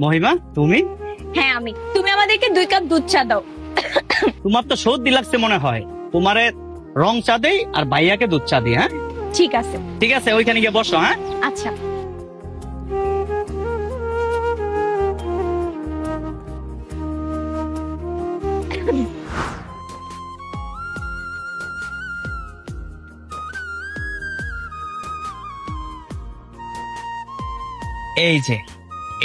মহিমা তুমি? হ্যাঁ আমি। তুমি আমাদেরকে 2 কাপ দুধ চা দাও। তোমার তো সর্দি লাগছে মনে হয়, তোমারে রং চা দেই আর ভাইয়াকে দুধ চা দিই। হ্যাঁ ঠিক আছে। ঠিক আছে, ওইখানে গিয়ে বসো। হ্যাঁ আচ্ছা। এই যে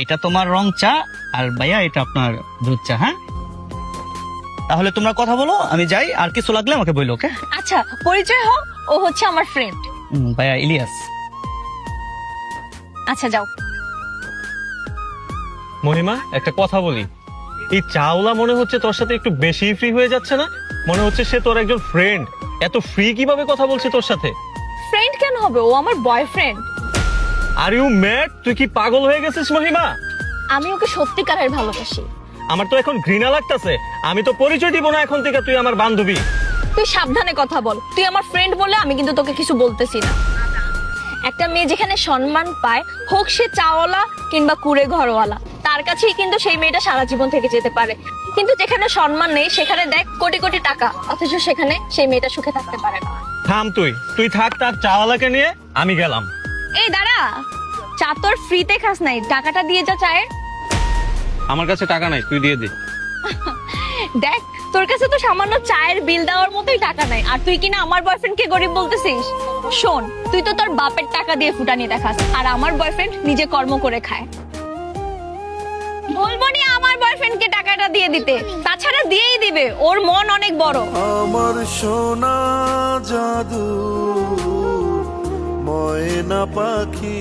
এটা তোমার রং চা, আর ভাইয়া এটা আপনার দুধ চা। হ্যাঁ তাহলে তোমরা কথা বলো, আমি যাই, আর কিছু লাগলে আমাকে বললো। ওকে? আচ্ছা, পরিচয় হও। ও হচ্ছে আমার ফ্রেন্ড। ভাইয়া ইলিয়াস। আচ্ছা যাও। মহিমা, একটা কথা বলি, এই চাওলা মনে হচ্ছে তোর সাথে একটু বেশি ফ্রি হয়ে যাচ্ছে না? মনে হচ্ছে সে তোর একজন ফ্রেন্ড। এত ফ্রি কিভাবে কথা বলছে তোর সাথে? ফ্রেন্ড কেন হবে, ও আমার বয়ফ্রেন্ড। Are you mad? তুই কি পাগল হয়ে গেছিস মহিমা? আমি ওকে সত্যিকারের ভালোবাসি। আমার তো এখন ঘৃণা লাগতেছে। আমি তো পরিচয় দিব না এখন থেকে, তুই আমার বান্ধবী। তুই সাবধানে কথা বল। তুই আমার ফ্রেন্ড বলে আমি কিন্তু তোকে কিছু বলতেছি না। একটা মেয়ে যেখানে সম্মান পায়, হোক সে চাওয়ালা কিংবা কুড়ে ঘরওয়ালা, তার কাছেই কিন্তু সেই মেয়েটা সারা জীবন থেকে যেতে পারে। কিন্তু যেখানে সম্মান নেই, সেখানে দেখ কোটি কোটি টাকা, অথচ সেখানে সেই মেয়েটা সুখে থাকতে পারে না। থাম, তুই থাক তার চাওয়ালাকে নিয়ে, আমি গেলাম। এই দাঁড়া, চা তোর ফ্রিতে খাস নাই, টাকাটা দিয়ে যা চায়ের। আমার কাছে টাকা নাই, তুই দিয়ে দে। দেখ, তোর কাছে তো সামান্য চায়ের বিল দেওয়ার মতোই টাকা নাই, আর তুই কিনা আমার বয়ফ্রেন্ডকে গরিব বলতেছিস। শোন, তুই তো তোর বাপের টাকা দিয়ে ফুটানি দেখাস, আর আমার বয়ফ্রেন্ড নিজে কর্ম করে খায়। বলবো নি আমার বয়ফ্রেন্ডকে টাকাটা দিয়ে দিতে, তাছাড়া দিয়েই দিবে, ওর মন অনেক বড়। আমার সোনা জাদু ময়না পাখি